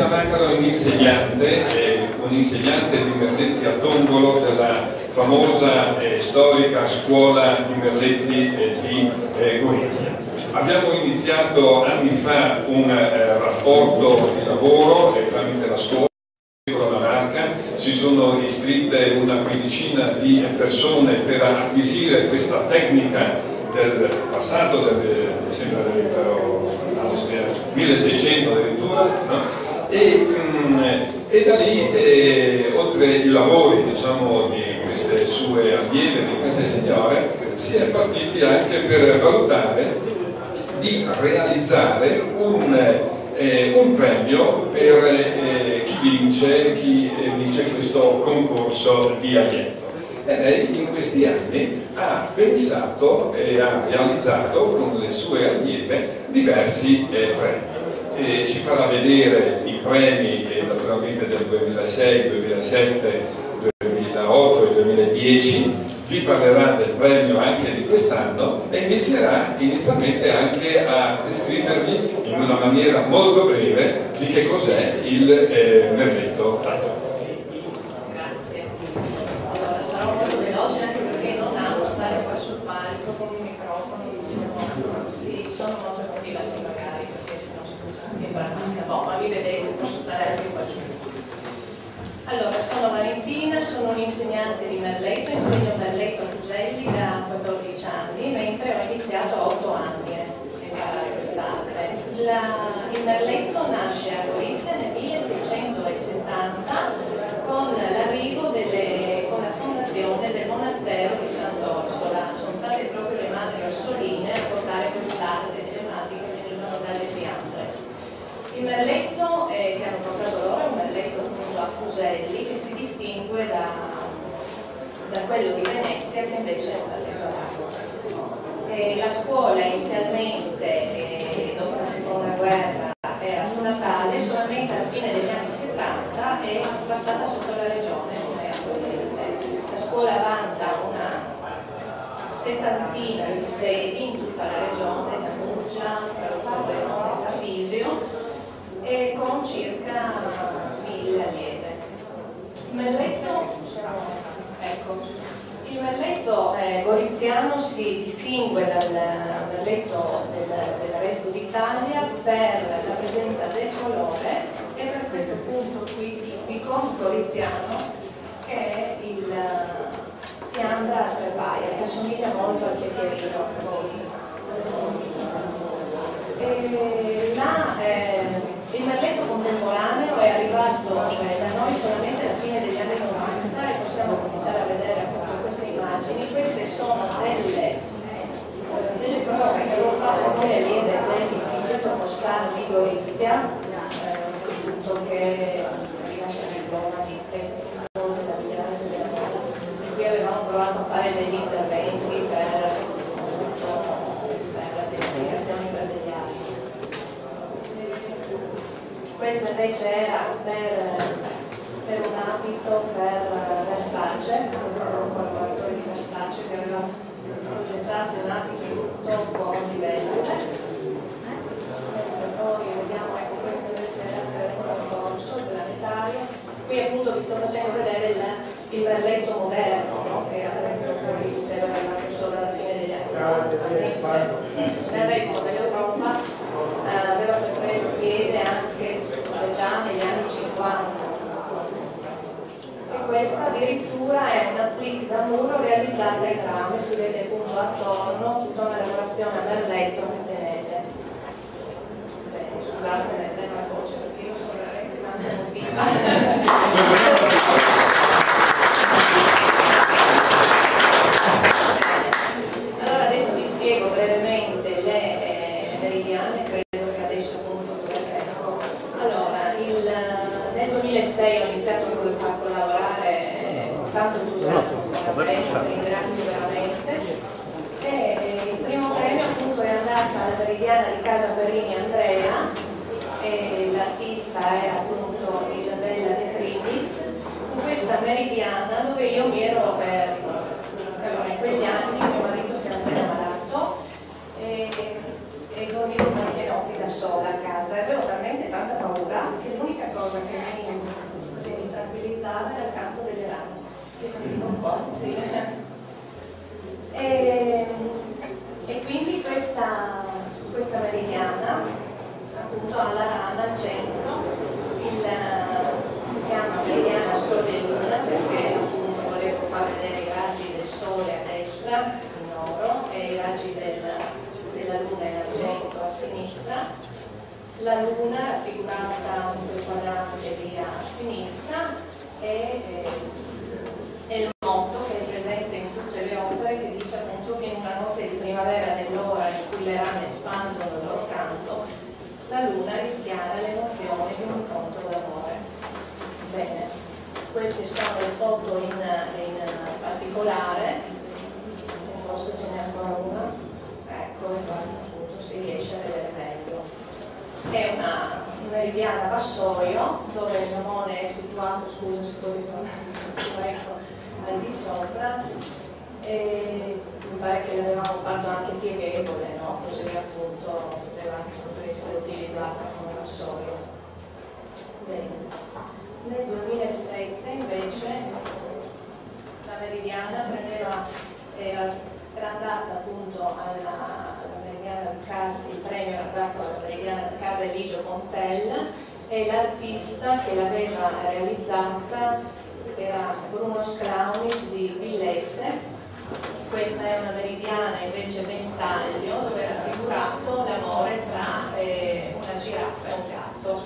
davanti a un insegnante di Merletti a Tongolo, della famosa storica scuola di Merletti di Gorizia. Abbiamo iniziato anni fa un rapporto di lavoro tramite la scuola. Si sono iscritte una quindicina di persone per acquisire questa tecnica del passato, sembra del 1600 addirittura, no? E da lì, oltre i lavori, diciamo, di queste sue allieve, di queste signore, si è partiti anche per valutare di realizzare un premio per chi vince questo concorso di allievo. E lei in questi anni ha pensato e ha realizzato con le sue allieve diversi premi. Ci farà vedere i premi naturalmente del 2006, 2007, 2008 e 2010. Vi parlerà del premio anche di quest'anno e inizierà inizialmente anche a descrivervi in una maniera molto breve di che cos'è il Merletto Atomo. Grazie. Allora, sarò molto veloce anche perché non amo stare qua sul palco con il microfono, diciamo, sì, sono molto emotiva sì magari perché sennò mi imbarca, ma vi vedete, posso stare anche qua giù. Allora, sono Valentina, sono un'insegnante di Merletto, insegno Merletto a Fuselli da 14 anni, mentre ho iniziato a 8 anni a imparare quest'arte. Il Merletto nasce a Gorizia nel 1670 con l'arrivo con la fondazione del monastero di Sant'Orsola. Sono state proprio le madri orsoline a portare quest'arte telematica che venivano dalle Fiandre. Il Merletto che hanno portato loro è un Merletto appunto a Fuselli che si distingue da quello di Venezia che invece è un Merletto a Rago. La scuola inizialmente dopo la seconda guerra era statale, solamente alla fine degli anni 70 è passata sotto la regione come attualmente. La scuola vanta una settantina di sedi in tutta la regione, da Murgia, a Visio, e con circa 1000 allieve. Il Merletto goriziano si distingue dal Merletto del resto d'Italia per la presenza del colore e per questo punto qui tipico goriziano che è il Fiandra a trepaia, che assomiglia molto al chiacchierino. Il Merletto contemporaneo è arrivato da noi solamente alla fine degli anni 90 e possiamo cominciare a vedere appunto queste immagini. Queste sono delle prove che avevo fatto con le allieve dell'Istituto Cossano di Gorizia, istituto che rilascia il diploma di tecnico della vigilante della moda. Qui avevamo provato a fare degli interventi per la pianificazione per degli altri. Questo invece era per un abito per Versace, un collaboratore di Versace che aveva progettato un abito tutto con livello. Poi vediamo, ecco, questo invece era per un concorso planetario. Qui appunto vi sto facendo vedere il Merletto moderno, no? Che poi diceva era arrivato solo alla fine degli anni 90. Nel resto dell'Europa aveva preso piede anche già negli anni 50. E questa addirittura è una plica da muro realizzata in rame, si vede appunto attorno tutta una lavorazione a Merletto che tenete. Scusate, mettere una voce perché io sono veramente tanto emotiva. Allora adesso vi spiego brevemente le meridiane, credo che adesso appunto ecco. Allora, nel 2006 ho iniziato a collaborare con tanto entusiasmo con la premio, ringrazio veramente. E il primo premio appunto è andata alla meridiana di Casa Perini Andrea, e l'artista era appunto Isabella De Cribis, in questa meridiana dove io mi ero allora in quegli anni mio marito si era appena malato e dormivo tanti notti da sola a casa e avevo talmente tanta paura che l'unica cosa cosa che mi tranquillizzava era il canto delle rane, che sentivo un po', sì. E quindi questa meridiana appunto ha la rana al centro, si chiama meridiana Sole e Luna perché appunto volevo far vedere i raggi del Sole a destra in oro e i raggi della Luna in argento a sinistra, la Luna raffigurata un po' quadrante lì a sinistra e il motto che è presente in tutte le opere che dice appunto che in una notte di primavera nell'ora in cui le rane espandono il loro canto, la Luna rischiara l'emozione di un incontro d'amore. Bene, queste sono le foto in particolare, forse ce n'è ancora una, ecco, e qua appunto si riesce a vedere meglio. È una meridiana vassoio dove il Namone è situato, scusa se può ritornare, ecco, al di sopra, e mi pare che l'avevamo fatto anche pieghevole, no? Così appunto poteva anche essere utilizzata come vassoio. Bene. Nel 2007 invece la meridiana era andata appunto alla meridiana di Casa, il premio era dato alla meridiana di Casa Eligio Pontella e l'artista che l'aveva realizzata era Bruno Scraunis di Villesse. Questa è una meridiana invece ventaglio dove era raffigurato l'amore tra una giraffa e un gatto.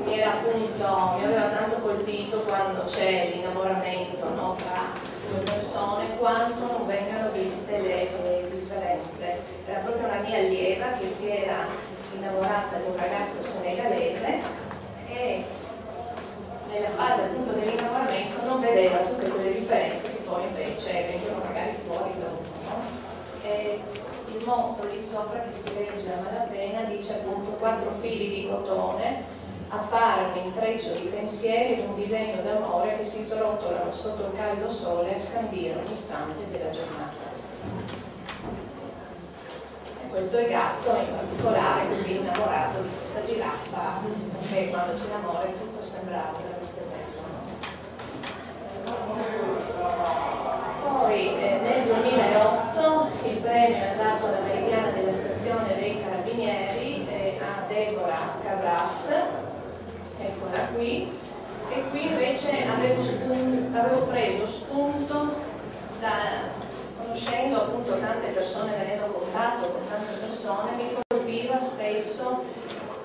Mi aveva tanto colpito quando c'è l'innamoramento, no, tra due persone, quanto non vengano viste le differenze. Era proprio una mia allieva che si era innamorata di un ragazzo senegalese e nella fase appunto dell'innamoramento non vedeva tutte quelle differenze che poi invece vengono magari fuori dopo, no? E il motto lì sopra che si legge a malapena dice appunto 4 fili di cotone a fare un intreccio di pensieri ed un disegno d'amore che si srotolano sotto il caldo sole a scandire ogni istante della giornata. E questo è Gatto in particolare, così innamorato di questa giraffa, che quando ci innamora tutto sembra veramente bello. Poi nel 2008 il premio è andato alla meridiana della stazione dei Carabinieri a Deborah Cabras, eccola qui, e qui invece avevo preso spunto conoscendo appunto tante persone, venendo a contatto con tante persone, mi colpiva spesso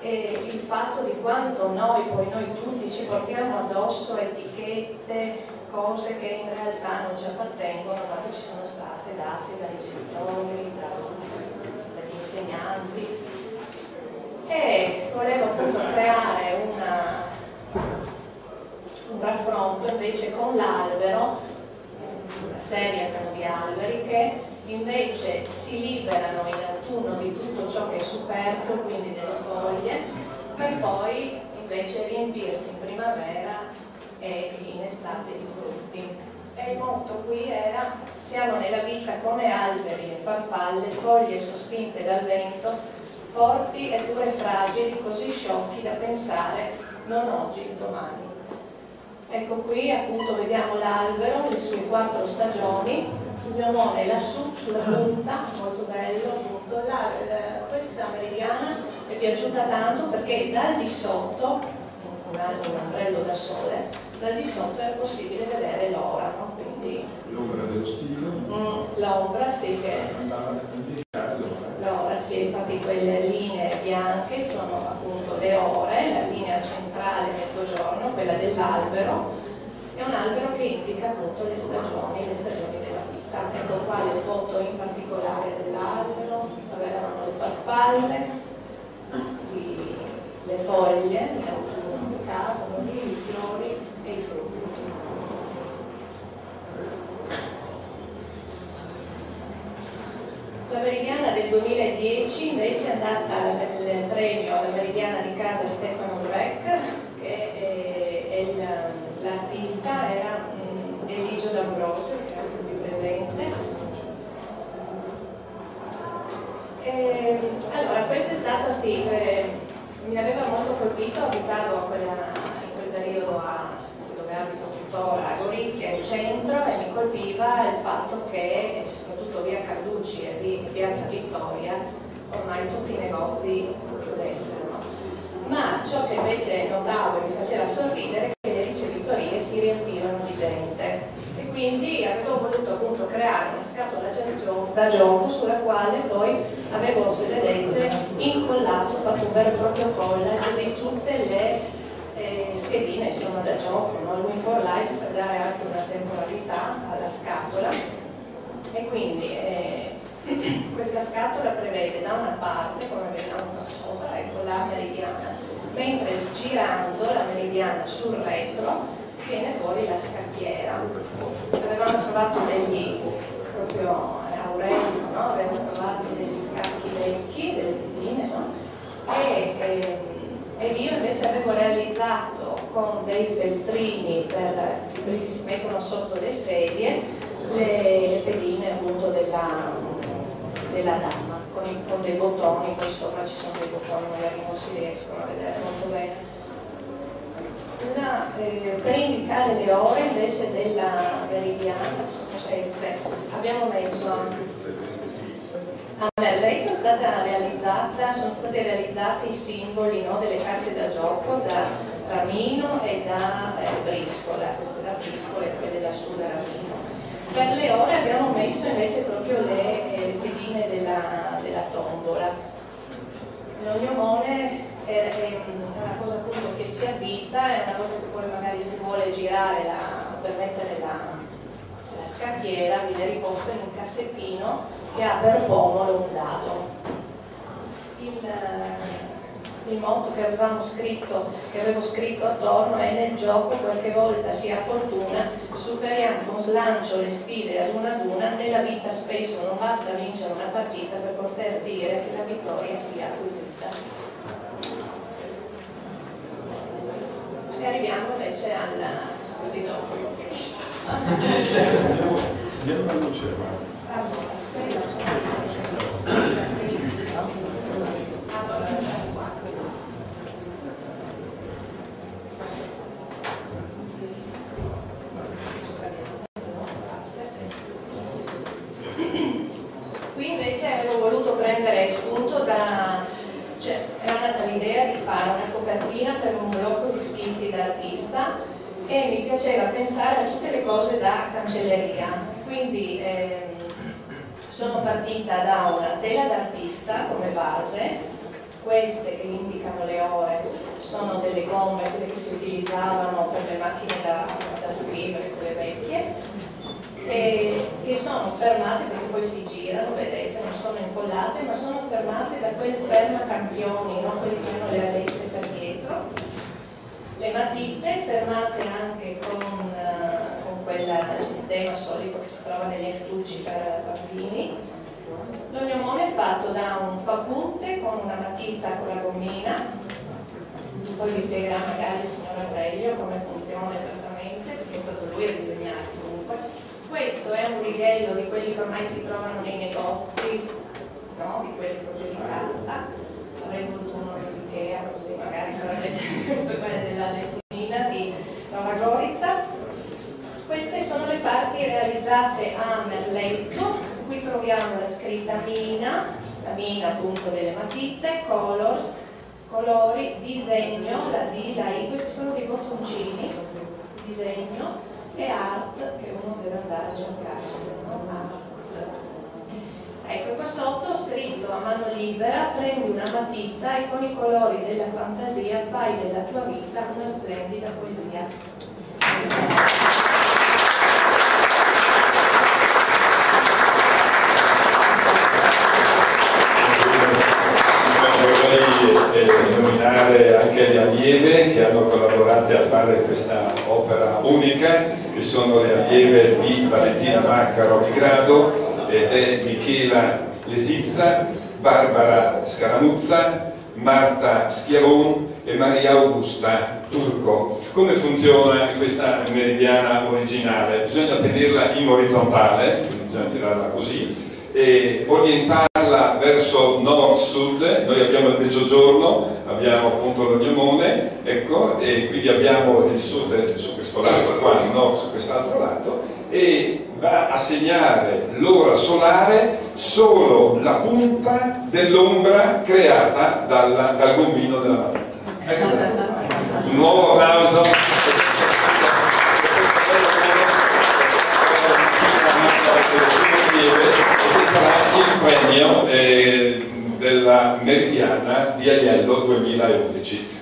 il fatto di quanto noi tutti ci portiamo addosso etichette, cose che in realtà non ci appartengono ma che ci sono state date dai genitori, dagli insegnanti. E volevo appunto creare un raffronto invece con l'albero, una serie appunto di alberi che invece si liberano in autunno di tutto ciò che è superfluo, quindi delle foglie, per poi invece riempirsi in primavera e in estate di frutti. E il motto qui era: siamo nella vita come alberi e farfalle, foglie sospinte dal vento, forti eppure fragili, così sciocchi da pensare non oggi, domani. Ecco qui appunto vediamo l'albero, le sue 4 stagioni, il mio nome è lassù sulla punta, molto bello appunto. Questa meridiana mi è piaciuta tanto perché dal di sotto, un ombrello da sole, dal di sotto era possibile vedere l'ora, no? Quindi l'ombra dello stilo, l'ombra sì, che andava a indicare l'ora. L'ora sì, infatti quelle linee bianche sono appunto le ore, la linea centrale mezzogiorno, quella dell'albero, è un albero che indica appunto le stagioni della vita. Ecco qua le foto in particolare dell'albero, avevano le farfalle, le foglie in autunno che cadono, i fiori e i frutti. La meridiana del 2010 invece è andata il premio alla meridiana di casa Stefano Breck, che l'artista era Eligio D'Ambrosio, che è qui presente. Allora, questa è stata sì, mi aveva molto colpito abitavo in quel periodo dove abito tuttora, a Gorizia, in centro, e mi colpiva il fatto che, soprattutto via Carducci e piazza Vittoria, ormai tutti i negozi chiudessero. Ma ciò che invece notavo e mi faceva sorridere è che le ricevitorie si riempivano di gente. E quindi avevo voluto appunto creare una scatola da gioco sulla quale poi avevo, se vedete, incollato, fatto un vero e proprio collage di tutte le schedine insomma da gioco, no? Il Win for Life, per dare anche una temporalità alla scatola. E quindi questa scatola prevede da una parte, come vediamo qua sopra, ecco la meridiana, mentre girando la meridiana sul retro viene fuori la scacchiera. Avevamo trovato degli proprio Aurelio, no? Avevamo trovato degli scacchi vecchi, delle pedine, no? E io invece avevo realizzato con dei feltrini per quelli che si mettono sotto le sedie le pedine appunto della dama, con dei bottoni, poi sopra ci sono dei bottoni, magari non si riescono a vedere molto bene. Per indicare le ore invece della meridiana abbiamo messo a Merletto sono stati realizzati i simboli, no, delle carte da gioco da Ramino e da Briscola, queste da Briscola e quelle da su da Ramino. Per le ore abbiamo messo invece proprio le pedine della tombola. L'ognomone è una cosa appunto che si avvita, è una cosa che poi magari si vuole girare per mettere la scacchiera, viene riposta in un cassettino che ha per pomolo un dado. Il motto che avevo scritto attorno è: nel gioco qualche volta si ha fortuna, superiamo con slancio le sfide ad una, nella vita spesso non basta vincere una partita per poter dire che la vittoria sia acquisita. E arriviamo invece così dopo io finisco. Andiamo alla luce, guarda. Qui invece avevo voluto prendere spunto era nata l'idea di fare una copertina per un blocco di schizzi da artista e mi piaceva pensare a tutte le cose da cancelleria, quindi sono partita da una tela d'artista come base. Queste che indicano le ore sono delle gomme, quelle che si utilizzavano per le macchine da scrivere, quelle vecchie, che sono fermate perché poi si girano, vedete, non sono incollate, ma sono fermate da quel fermacampioni, no? Quelli che hanno le alette per dietro. Le matite fermate anche con quel sistema solito che si trova negli astucci per bambini. L'ognomone è fatto da un fapunte con una matita con la gommina, poi vi spiegherà magari il signor Aurelio come funziona esattamente, perché è stato lui a disegnare comunque. Questo è un righello di quelli che ormai si trovano nei negozi, no? Di quelli proprio di carta. Avrei voluto uno dell'Ikea, così magari, però invece questo è della Lesnina di Nova Gorica. Queste sono le parti realizzate a Merletto. Qui troviamo la scritta Mina, la Mina appunto delle matite, Colors, colori, disegno, la D, la I, questi sono dei bottoncini, disegno, e art, che uno deve andare a cercarsi, no? Art. Ecco, qua sotto ho scritto a mano libera: prendi una matita e con i colori della fantasia fai della tua vita una splendida poesia. Nominare anche le allieve che hanno collaborato a fare questa opera unica, che sono le allieve di Valentina Maccaro di Grado ed è Michela Lesizza, Barbara Scaramuzza, Marta Schiavon e Maria Augusta Turco. Come funziona questa meridiana originale? Bisogna tenerla in orizzontale, bisogna tirarla così, orientarla verso nord-sud. Noi abbiamo il mezzogiorno, abbiamo appunto l'Ognomone, ecco, e quindi abbiamo il sud su questo lato qua, il nord su quest'altro lato, e va a segnare l'ora solare solo la punta dell'ombra creata dal gommino della matita. Ecco, un nuovo applauso. E sarà il premio della Meridiana di Aiello 2011.